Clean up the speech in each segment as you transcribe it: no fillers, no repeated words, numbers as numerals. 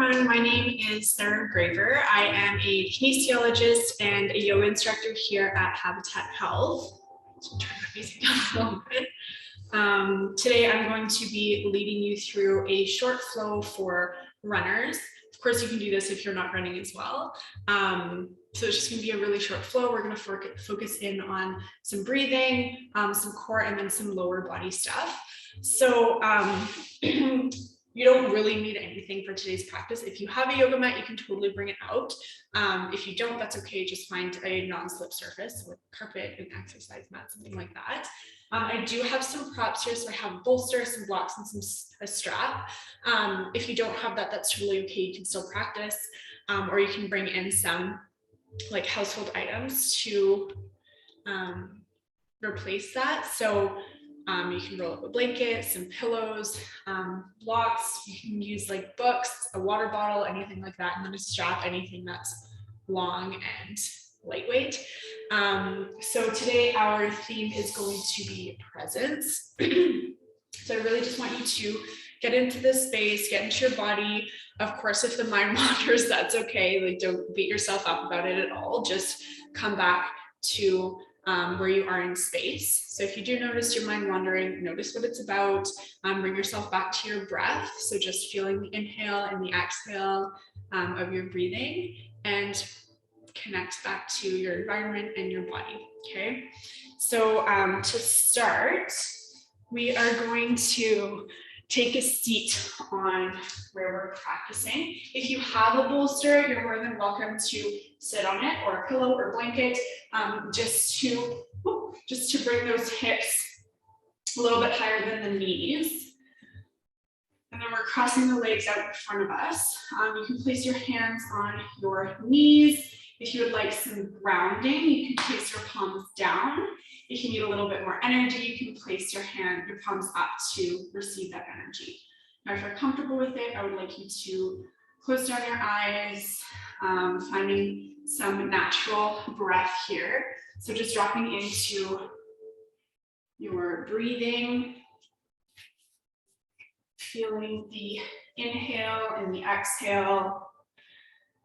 everyone, my name is Sarah Graver. I am a kinesiologist and a yoga instructor here at Habitat Health. So turn my music down a little bit. Today I'm going to be leading you through a short flow for runners. Of course, you can do this if you're not running as well. So it's just going to be a really short flow. We're going to focus in on some breathing, some core, and then some lower body stuff. So you don't really need anything for today's practice. If you have a yoga mat, you can totally bring it out. If you don't, that's okay. Just find a non-slip surface with carpet, an exercise mat, something like that. I do have some props here. So I have a bolster, some blocks, and a strap. If you don't have that, that's totally okay. You can still practice, or you can bring in some like household items to replace that. So you can roll up a blanket, some pillows, blocks. You can use like books, a water bottle, anything like that, and then a strap, anything that's long and lightweight. So today our theme is going to be presence. So I really just want you to get into this space, get into your body. Of course, if the mind wanders, that's okay. Like, don't beat yourself up about it at all. Just come back to where you are in space. So if you do notice your mind wandering, notice what it's about. Bring yourself back to your breath. So just feeling the inhale and the exhale of your breathing, and connect back to your environment and your body. Okay. So to start, we are going to take a seat on where we're practicing. If you have a bolster, you're more than welcome to sit on it, or a pillow or blanket, just to bring those hips a little bit higher than the knees. And then we're crossing the legs out in front of us. You can place your hands on your knees. If you would like some grounding, you can place your palms down. If you need a little bit more energy, you can place your palms up to receive that energy. Now, if you're comfortable with it, I would like you to close down your eyes, finding some natural breath here. So just dropping into your breathing, feeling the inhale and the exhale.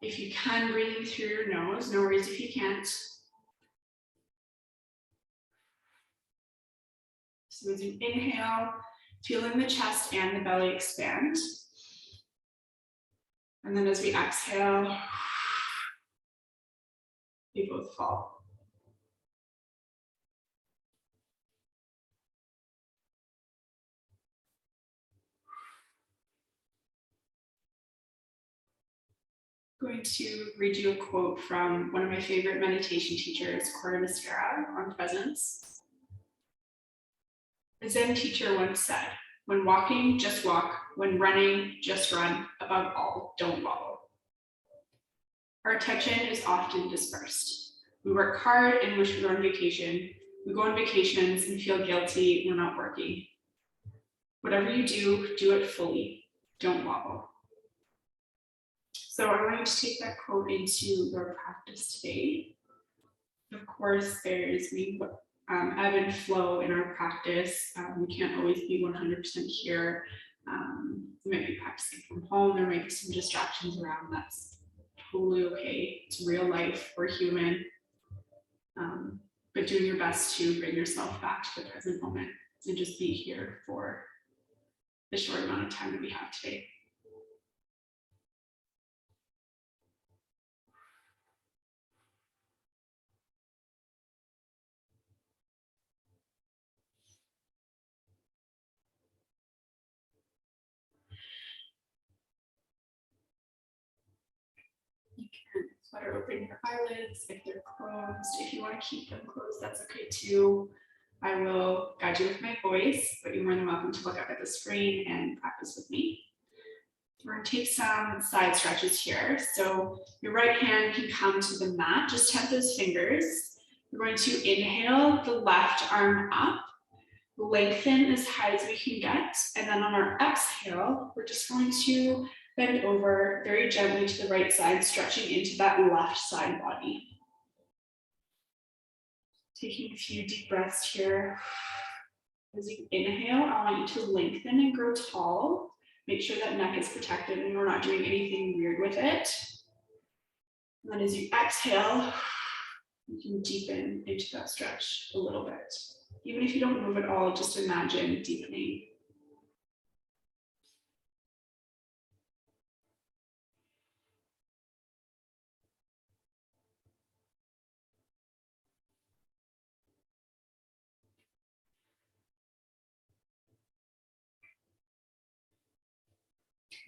If you can, breathing through your nose, no worries if you can't. So as you inhale, feeling the chest and the belly expand. And then as we exhale, they both fall. I'm going to read you a quote from one of my favorite meditation teachers, Cora Mascara, on presence. A Zen teacher once said, "When walking, just walk. When running, just run. Above all, don't wobble." Our attention is often dispersed. We work hard and wish we were on vacation. We go on vacations and feel guilty we're not working. Whatever you do, do it fully. Don't wobble. So I want you to take that quote into your practice today. Of course, there's ebb and flow in our practice. We can't always be 100% here. You might be practicing from home. There might be some distractions around. That's totally okay. It's real life. We're human. But doing your best to bring yourself back to the present moment and just be here for the short amount of time that we have today. You can flutter open your eyelids if they're closed. If you want to keep them closed, that's okay too. I will guide you with my voice, but you're more than welcome to look up at the screen and practice with me. We're going to take some side stretches here. So your right hand can come to the mat, just tap those fingers. We're going to inhale the left arm up, lengthen as high as we can get. And then on our exhale, we're just going to bend over very gently to the right side, stretching into that left side body. Taking a few deep breaths here. As you inhale, I want you to lengthen and grow tall. Make sure that neck is protected and we're not doing anything weird with it. And then as you exhale, you can deepen into that stretch a little bit. Even if you don't move at all, just imagine deepening.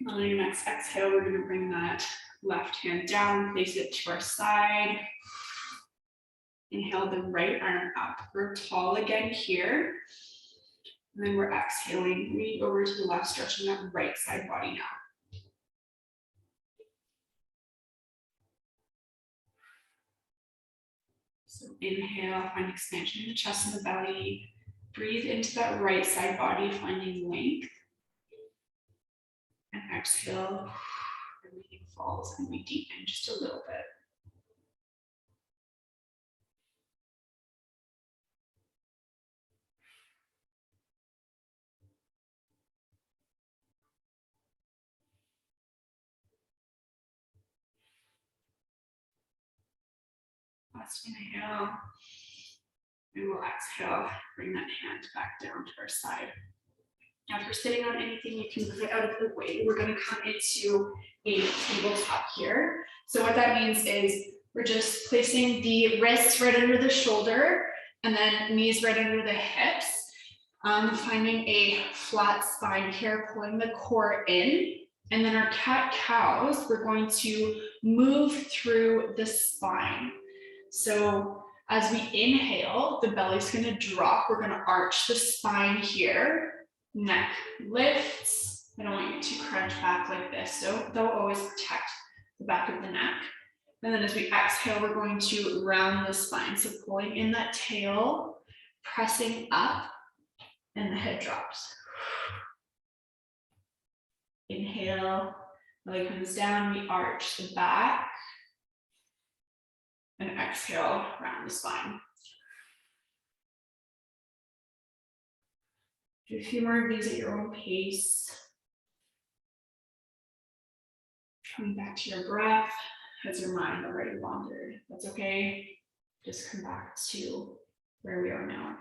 On your next exhale, we're going to bring that left hand down, place it to our side. Inhale the right arm up. We're tall again here. And then we're exhaling, lean over to the left, stretching that right side body now. So inhale, find expansion in the chest and the belly. Breathe into that right side body, finding length. And exhale, everything falls and we deepen just a little bit. Last inhale, and we'll exhale, bring that hand back down to our side. Now, if you're sitting on anything, you can put it out of the way. We're going to come into a tabletop here. So what that means is we're just placing the wrists right under the shoulder and then knees right under the hips. Finding a flat spine here, pulling the core in. And then our cat-cows, we're going to move through the spine. So as we inhale, the belly's going to drop. We're going to arch the spine here. Neck lifts. I don't want you to crunch back like this. So they'll always protect the back of the neck. And then as we exhale, we're going to round the spine. So pulling in that tail, pressing up, and the head drops. Inhale, belly comes down, we arch the back. And exhale, round the spine. Do a few more of these at your own pace. Coming back to your breath. Has your mind already wandered? That's okay. Just come back to where we are now.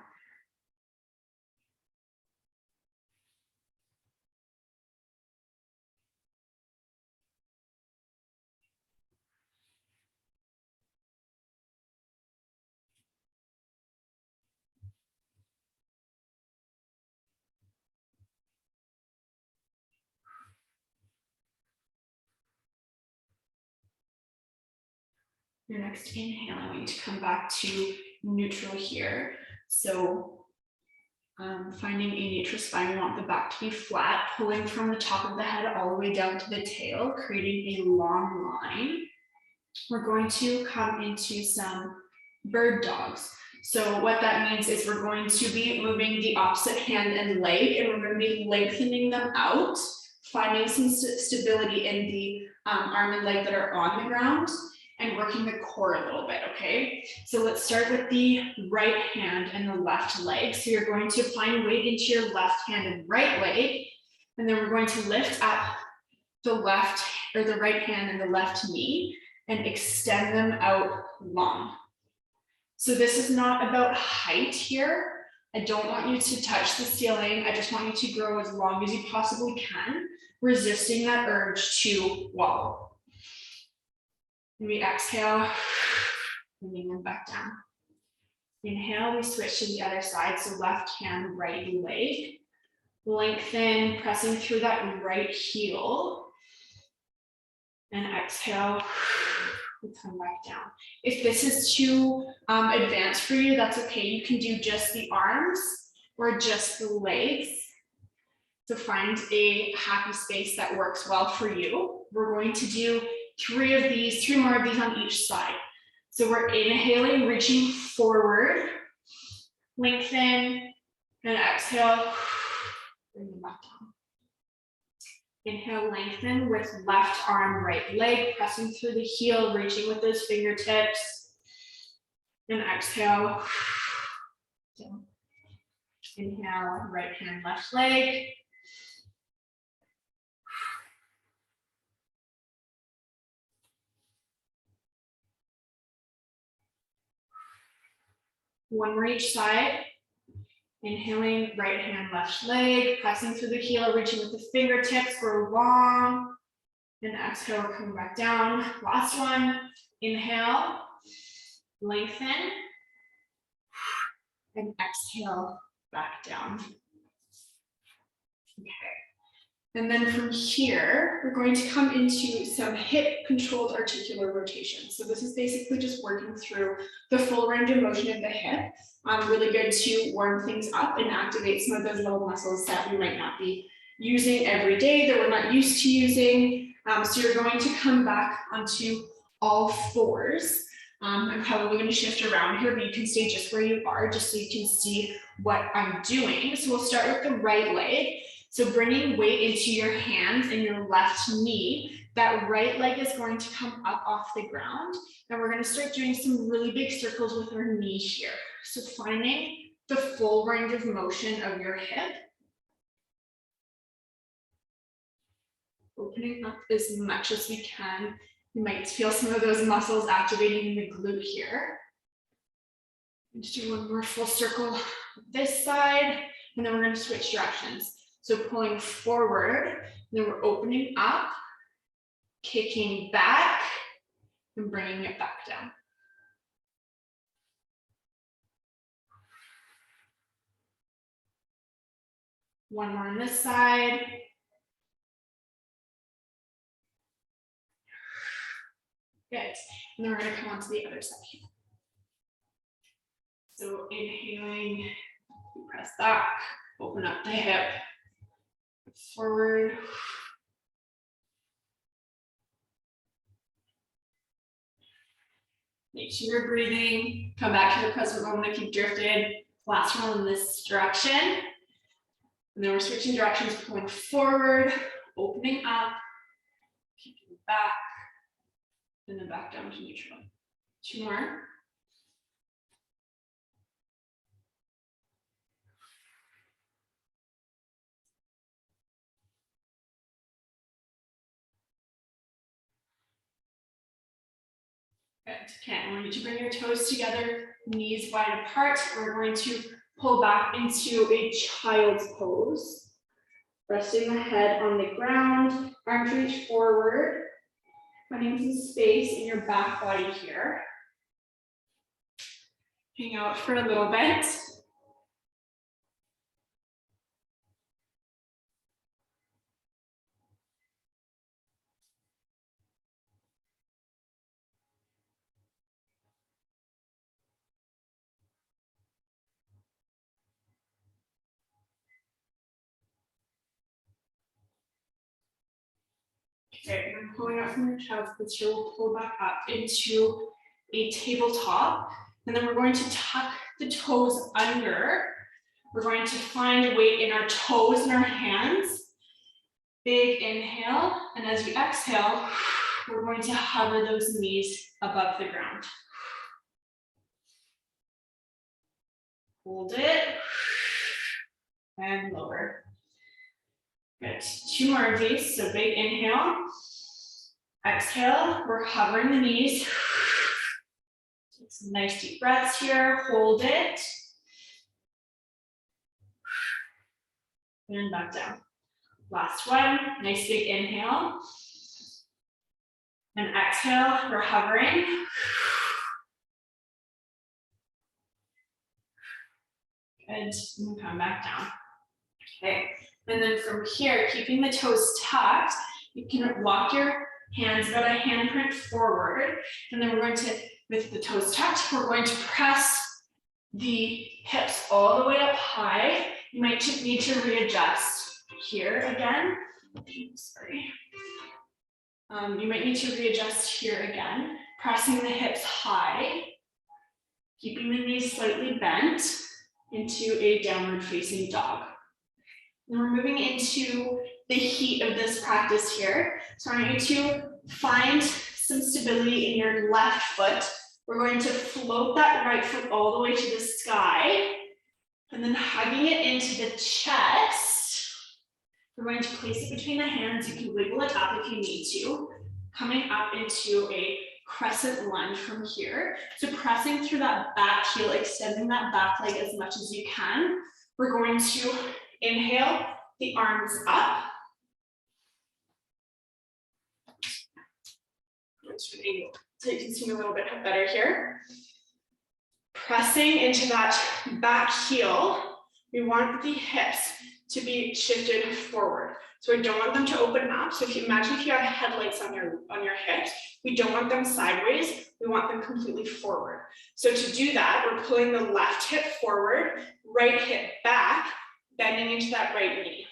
Your next inhale, I want you to come back to neutral here. So finding a neutral spine, we want the back to be flat, pulling from the top of the head all the way down to the tail, creating a long line. We're going to come into some bird dogs. So what that means is we're going to be moving the opposite hand and leg, and we're going to be lengthening them out, finding some stability in the arm and leg that are on the ground, and working the core a little bit, okay? So let's start with the right hand and the left leg. So you're going to find weight into your left hand and right leg, and then we're going to lift up the left or the right hand and the left knee and extend them out long. So this is not about height here. I don't want you to touch the ceiling. I just want you to grow as long as you possibly can, resisting that urge to wobble. And we exhale, bringing them back down. Inhale, we switch to the other side. So left hand, right leg. Lengthen, pressing through that right heel. And exhale, we come back down. If this is too advanced for you, that's okay. You can do just the arms or just the legs. So find a happy space that works well for you. We're going to do three more of these on each side. So we're inhaling, reaching forward, lengthen, and exhale, bring them back down. Inhale, lengthen with left arm, right leg, pressing through the heel, reaching with those fingertips. And exhale, down. Inhale, right hand, left leg. One more each side. Inhaling, right hand, left leg, pressing through the heel, reaching with the fingertips, grow long. And exhale, come back down. Last one, inhale, lengthen. And exhale, back down. Okay. And then from here, we're going to come into some hip controlled articular rotation. So this is basically just working through the full range of motion of the hip. Really good to warm things up and activate some of those little muscles that we might not be using every day, that we're not used to using. So you're going to come back onto all fours. I'm probably going to shift around here, but you can stay just where you are, just so you can see what I'm doing. So we'll start with the right leg. So bringing weight into your hands and your left knee, that right leg is going to come up off the ground. And we're going to start doing some really big circles with our knee here. So finding the full range of motion of your hip. Opening up as much as we can. You might feel some of those muscles activating in the glute here. Let's do one more full circle this side, and then we're going to switch directions. So pulling forward, and then we're opening up, kicking back, and bringing it back down. One more on this side. Good. And then we're going to come on to the other side. So inhaling, press back, open up the hip, forward. Make sure you're breathing. Come back to the present moment if you've drifted. Last one in this direction. And then we're switching directions, pulling forward, opening up, kicking back, and then back down to neutral. Two more. Good. Okay, I want you to bring your toes together, knees wide apart. We're going to pull back into a child's pose. Resting the head on the ground, arms reach forward, finding some space in your back body here. Hang out for a little bit. Okay, and then pulling out from your child's posture, we'll pull back up into a tabletop. And then we're going to tuck the toes under. We're going to find weight in our toes and our hands. Big inhale, and as we exhale, we're going to hover those knees above the ground. Hold it, and lower. Good, two more of these, so big inhale. Exhale, we're hovering the knees. Take some nice deep breaths here, hold it. And back down. Last one, nice big inhale. And exhale, we're hovering. Good, and come back down. Okay, and then from here, keeping the toes tucked, you can walk your hands about a handprint forward. And then we're going to, with the toes tucked, we're going to press the hips all the way up high. You might need to readjust here again. Sorry. You might need to readjust here again, pressing the hips high, keeping the knees slightly bent into a downward facing dog. And we're moving into the heat of this practice here. So I want you to find some stability in your left foot. We're going to float that right foot all the way to the sky, and then hugging it into the chest. We're going to place it between the hands. You can wiggle it up if you need to. Coming up into a crescent lunge from here. So pressing through that back heel, extending that back leg as much as you can. We're going to inhale the arms up. To an angle so you can see me a little bit better here. Pressing into that back heel, we want the hips to be shifted forward. So we don't want them to open up. So if you imagine if you have headlights on your hips, we don't want them sideways, we want them completely forward. So to do that, we're pulling the left hip forward, right hip back, bending into that right knee.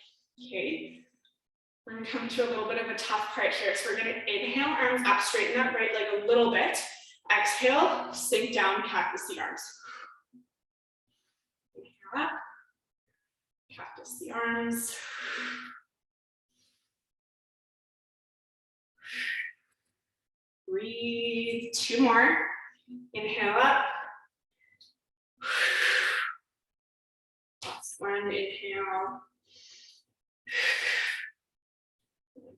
Okay. We're gonna come to a little bit of a tough part here. So we're gonna inhale, arms up, straighten that right leg a little bit. Exhale, sink down, cactus the arms. Inhale up, cactus the arms. Breathe, 2 more. Inhale up. Last one, inhale.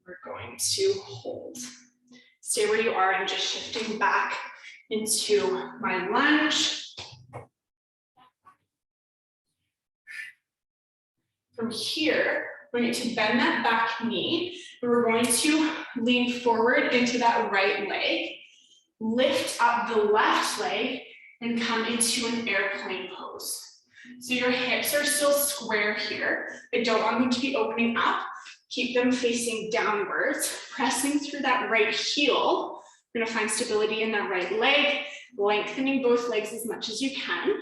We're going to hold. Stay where you are and just shifting back into my lunge. From here, we're going to bend that back knee. And we're going to lean forward into that right leg, lift up the left leg, and come into an airplane pose. So your hips are still square here. I don't want them to be opening up. Keep them facing downwards, pressing through that right heel. We're gonna find stability in that right leg, lengthening both legs as much as you can,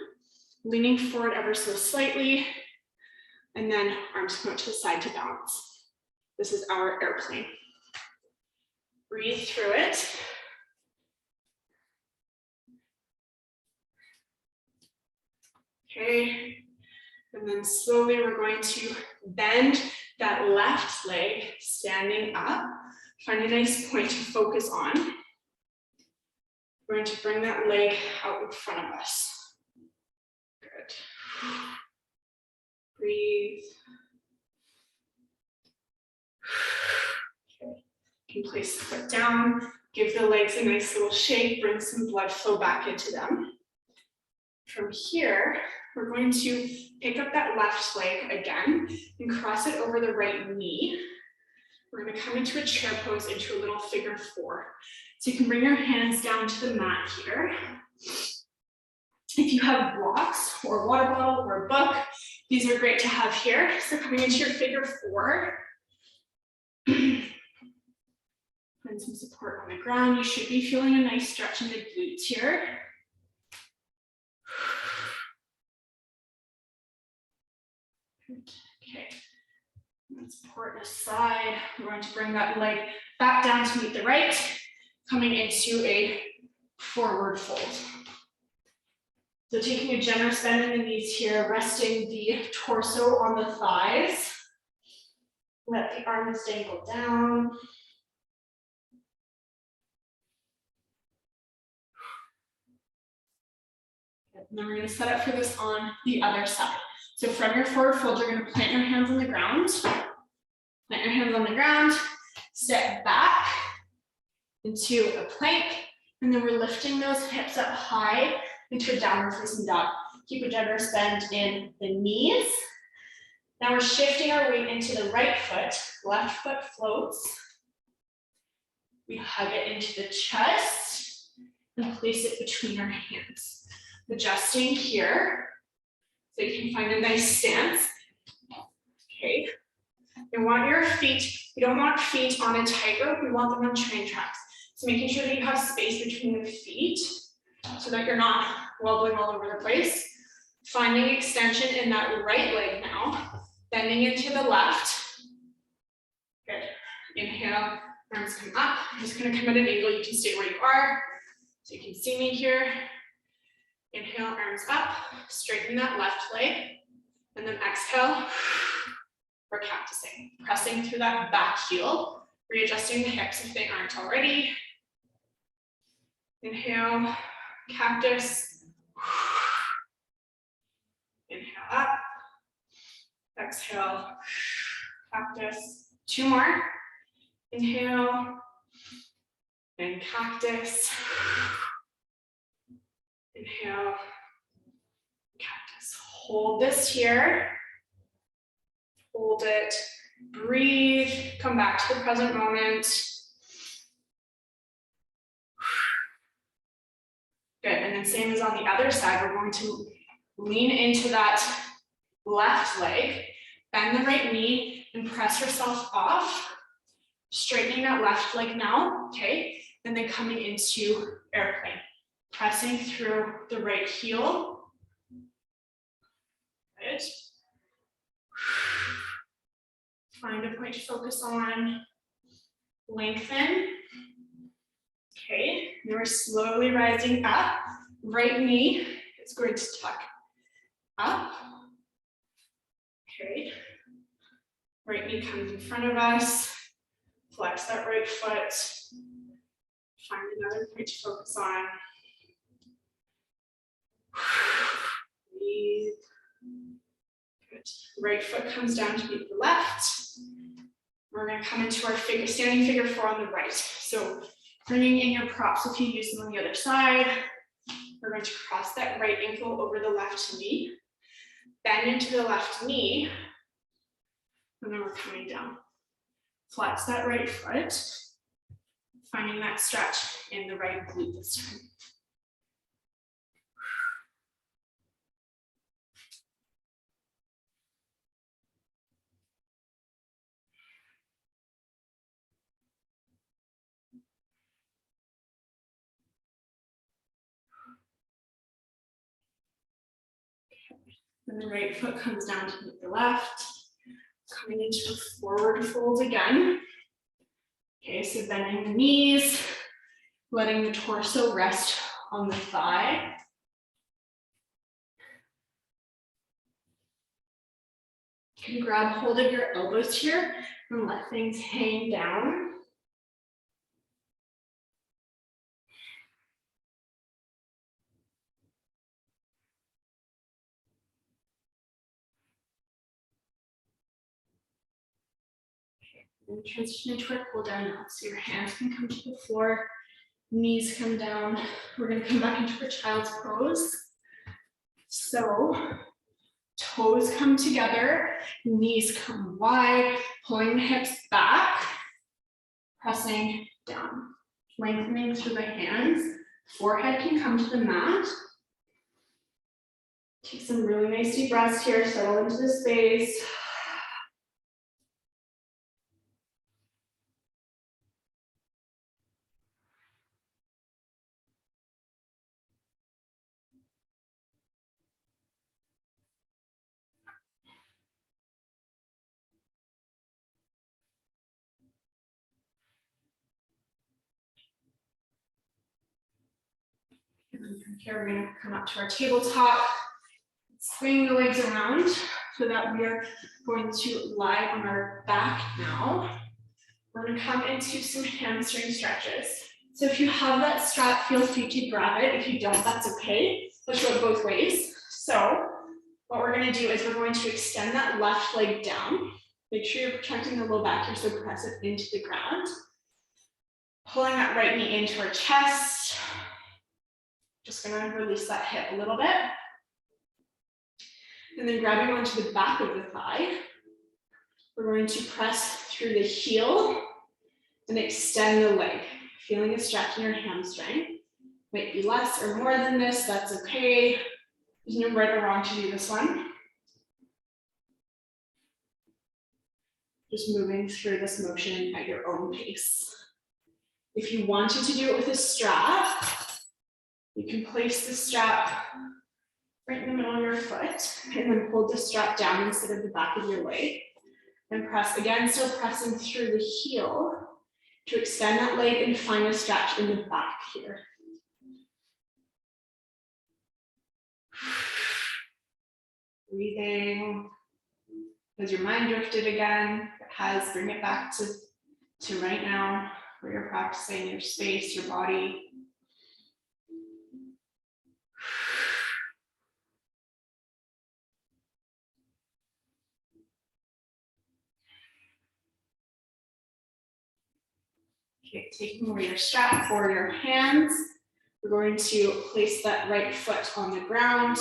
leaning forward ever so slightly, and then arms come out to the side to balance. This is our airplane. Breathe through it. Okay, and then slowly we're going to bend that left leg, standing up. Find a nice point to focus on. We're going to bring that leg out in front of us. Good. Breathe. Okay. You can place the foot down, give the legs a nice little shake, bring some blood flow back into them. From here, we're going to pick up that left leg again and cross it over the right knee. We're going to come into a chair pose, into a little figure 4. So you can bring your hands down to the mat here. If you have blocks or a water bottle or a book, these are great to have here. So coming into your figure 4. Find some support on the ground. You should be feeling a nice stretch in the glutes here. Okay, let's support this side. We're going to bring that leg back down to meet the right, coming into a forward fold. So taking a generous bend in the knees here, resting the torso on the thighs. Let the arms dangle down. And then we're going to set up for this on the other side. So from your forward fold, you're going to plant your hands on the ground. Plant your hands on the ground, step back into a plank, and then we're lifting those hips up high into a downward facing dog. Keep a generous bend in the knees. Now we're shifting our weight into the right foot, left foot floats. We hug it into the chest and place it between our hands. Adjusting here. So you can find a nice stance. Okay. You want your feet, you don't want feet on a tightrope, we want them on train tracks. So making sure that you have space between the feet so that you're not wobbling all over the place. Finding extension in that right leg now, bending into the left. Good. Inhale, arms come up. I'm just gonna come at an angle, you can stay where you are. So you can see me here. Inhale, arms up, straighten that left leg, and then exhale, we're cactusing. Pressing through that back heel, readjusting the hips if they aren't already. Inhale, cactus. Inhale up, exhale, cactus. 2 more. Inhale, and cactus. Inhale, cactus. Hold this here. Hold it, breathe, come back to the present moment. Good, and then same as on the other side, we're going to lean into that left leg, bend the right knee, and press yourself off. Straightening that left leg now, okay? And then coming into airplane. Pressing through the right heel. Good. Find a point to focus on. Lengthen. Okay, now we're slowly rising up. Right knee is going to tuck up. Okay. Right knee comes in front of us. Flex that right foot. Find another point to focus on. Breathe. Good. Right foot comes down to meet the left. We're going to come into our standing figure four on the right. So bringing in your props if you use them on the other side. We're going to cross that right ankle over the left knee. Bend into the left knee. And then we're coming down. Flex that right foot. Finding that stretch in the right glute this time. Then the right foot comes down to meet the left. Coming into a forward fold again. Okay, so bending the knees, letting the torso rest on the thigh. You can grab hold of your elbows here and let things hang down. And transition into our cool down now. So your hands can come to the floor, knees come down. We're going to come back into our child's pose. So toes come together, knees come wide, pulling the hips back, pressing down, lengthening through the hands. Forehead can come to the mat. Take some really nice deep breaths here, settle into the space. And then from here, we're going to come up to our tabletop, swing the legs around so that we are going to lie on our back now. We're going to come into some hamstring stretches. So if you have that strap, feel free to grab it. If you don't, that's okay. Let's go both ways. So what we're going to do is we're going to extend that left leg down. Make sure you're protecting the low back here, so press it into the ground. Pulling that right knee into our chest. Just going to release that hip a little bit. And then grabbing onto the back of the thigh. We're going to press through the heel and extend the leg. Feeling a stretch in your hamstring. Might be less or more than this, that's okay. There's no right or wrong to do this one. Just moving through this motion at your own pace. If you wanted to do it with a strap, you can place the strap right in the middle of your foot and then hold the strap down instead of the back of your leg. And press again, still pressing through the heel to extend that leg and find a stretch in the back here. Breathing. Has your mind drifted again? If it has, bring it back to right now, where you're practicing your space, your body. Okay, taking away your strap for your hands. We're going to place that right foot on the ground,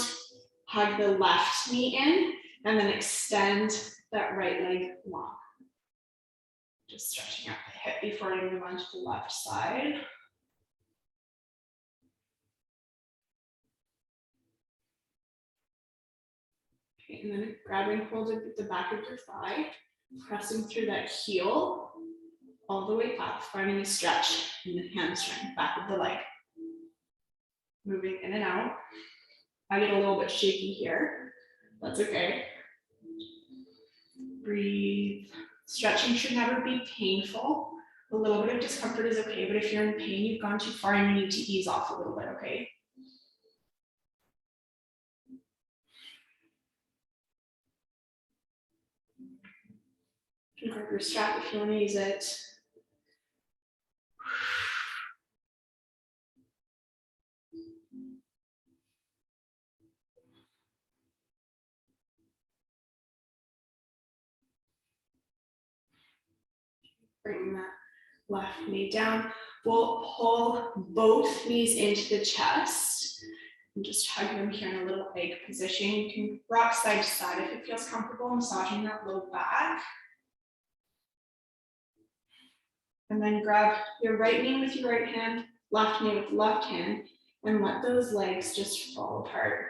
hug the left knee in, and then extend that right leg long. Just stretching out the hip before I move on to the left side. Okay, and then grabbing hold of the back of your thigh, pressing through that heel all the way up, finding a stretch in the hamstring, back of the leg. Moving in and out. I get a little bit shaky here. That's okay. Breathe. Stretching should never be painful. A little bit of discomfort is okay, but if you're in pain, you've gone too far and you need to ease off a little bit, okay? You can grab your strap if you want to use it. Bring that left knee down. We'll pull both knees into the chest and just hug them here in a little egg position. You can rock side to side if it feels comfortable, massaging that low back. And then grab your right knee with your right hand, left knee with left hand, and let those legs just fall apart.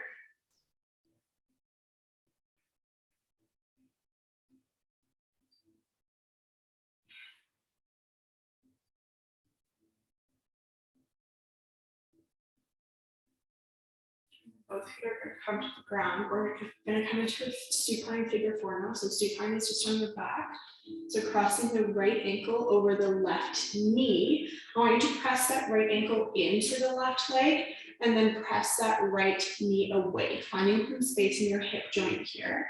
Both feet are going to come to the ground. We're going to come into a supine figure four now. So supine is just on the back. So crossing the right ankle over the left knee. I want you to press that right ankle into the left leg and then press that right knee away, finding some space in your hip joint here.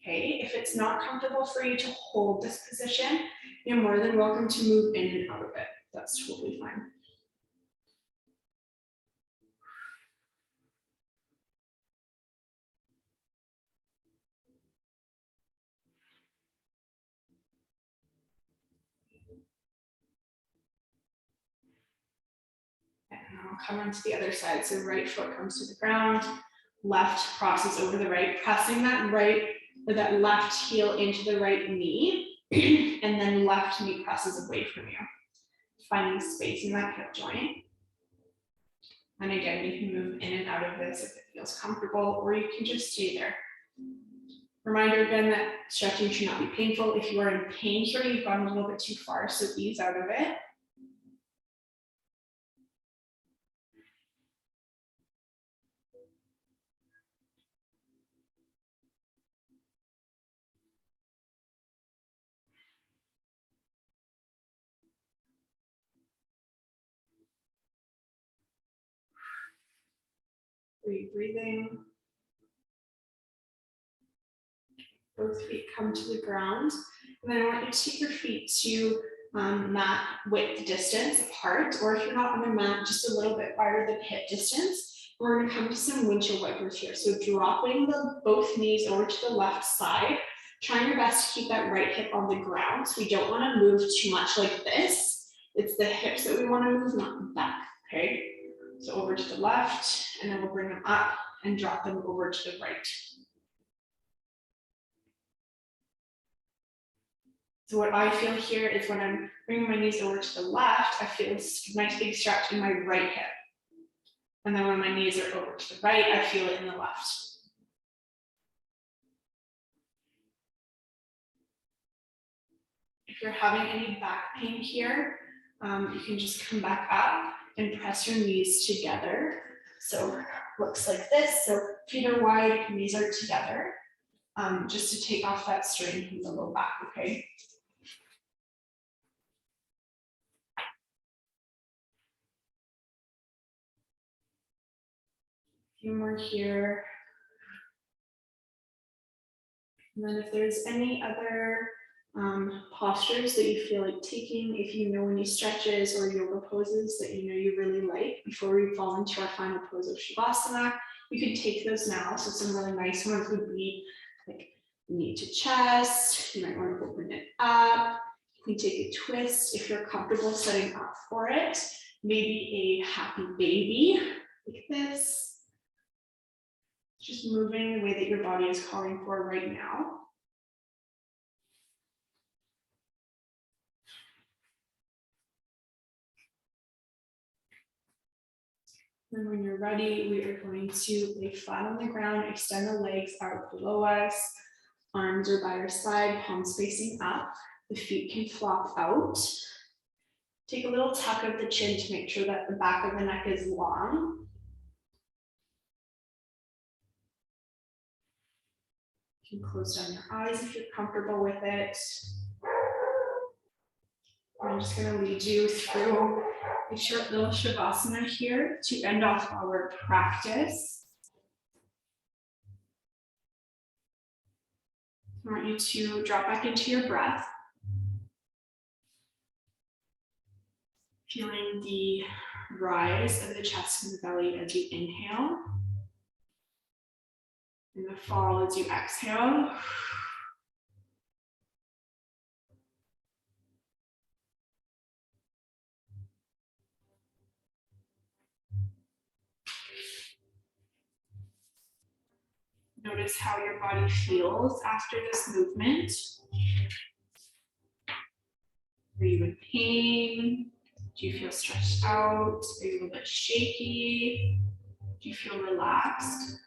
Okay, if it's not comfortable for you to hold this position, you're more than welcome to move in and out of it. That's totally fine. And I'll come onto the other side. So right foot comes to the ground, left crosses over the right, pressing that right or that left heel into the right knee, and then left knee presses away from you, finding space in that hip joint. And again, you can move in and out of this if it feels comfortable, or you can just stay there. Reminder again that stretching should not be painful. If you are in pain here, you've gone a little bit too far, so ease out of it. Breathing. Both feet come to the ground. And then I want you to take your feet to mat width distance apart, or if you're not on the mat, just a little bit wider than hip distance. We're going to come to some windshield wipers here. So dropping both knees over to the left side, trying your best to keep that right hip on the ground. So we don't want to move too much like this. It's the hips that we want to move, not the back, okay? So over to the left, and then we'll bring them up and drop them over to the right. So what I feel here is when I'm bringing my knees over to the left, I feel a nice big stretch in my right hip. And then when my knees are over to the right, I feel it in the left. If you're having any back pain here, you can just come back up and press your knees together. So it looks like this. So feet are wide, knees are together, just to take off that strain from the low back, okay? A few more here. And then if there's any other postures that you feel like taking, if you know any stretches or yoga poses that you know you really like before we fall into our final pose of Shavasana, you can take those now. So some really nice ones would be like knee to chest. You might want to open it up. We take a twist if you're comfortable setting up for it. Maybe a happy baby like this. Just moving the way that your body is calling for right now. And when you're ready, we are going to lay flat on the ground, extend the legs out below us. Arms are by your side, palms facing up. The feet can flop out. Take a little tuck of the chin to make sure that the back of the neck is long. You can close down your eyes if you're comfortable with it. I'm just going to lead you through a short little Shavasana here to end off our practice. I want you to drop back into your breath. Feeling the rise of the chest and the belly as you inhale. And the fall as you exhale. Notice how your body feels after this movement. Are you in pain? Do you feel stretched out? Are you a little bit shaky? Do you feel relaxed?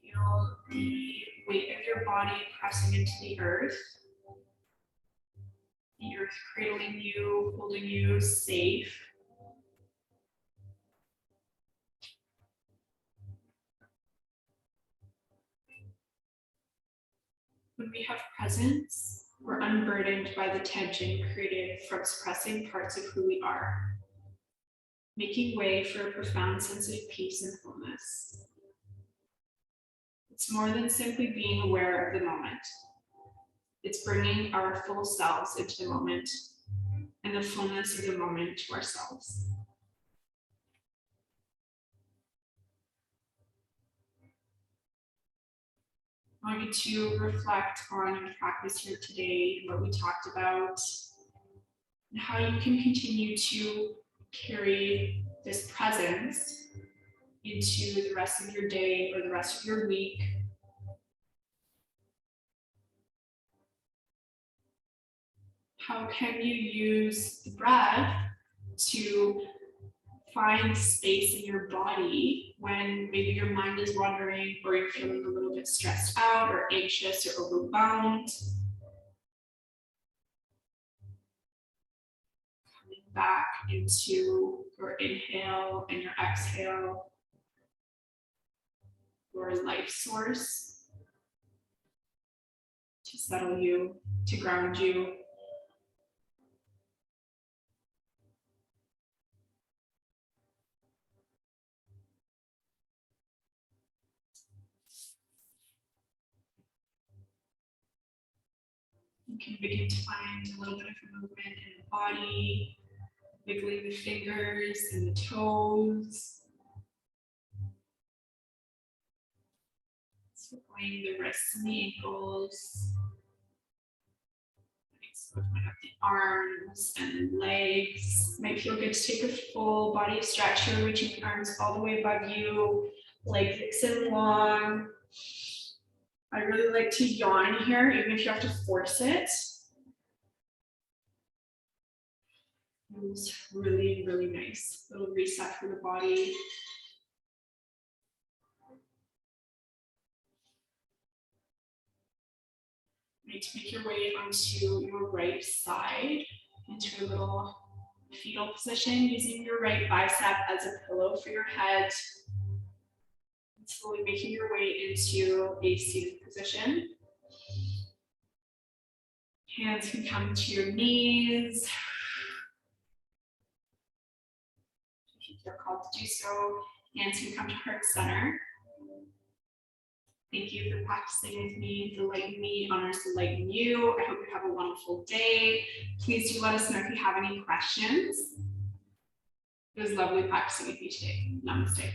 Feel the weight of your body pressing into the earth cradling you, holding you safe. When we have presence, we're unburdened by the tension created from suppressing parts of who we are, making way for a profound sense of peace and wholeness. It's more than simply being aware of the moment. It's bringing our full selves into the moment and the fullness of the moment to ourselves. I want you to reflect on your practice here today, what we talked about, and how you can continue to carry this presence into the rest of your day or the rest of your week. How can you use the breath to find space in your body when maybe your mind is wandering or you're feeling a little bit stressed out or anxious or overwhelmed? Coming back into your inhale and your exhale, your life source, to settle you, to ground you. You can begin to find a little bit of a movement in the body, wiggling the fingers and the toes. Swaying the wrists and the ankles. Nice. Open up the arms and the legs. Might feel good to take a full body stretch here, reaching the arms all the way above you, legs extend long. I really like to yawn here, even if you have to force it. It's really, really nice. Little reset for the body. You need to make your way onto your right side, into a little fetal position, using your right bicep as a pillow for your head. And slowly making your way into a seated position. Hands can come to your knees. If you're called to do so, Hands can come to heart center. Thank you for practicing with me. Delight me honors delighting you. I hope you have a wonderful day. Please do let us know if you have any questions. It was lovely practicing with you today. Namaste.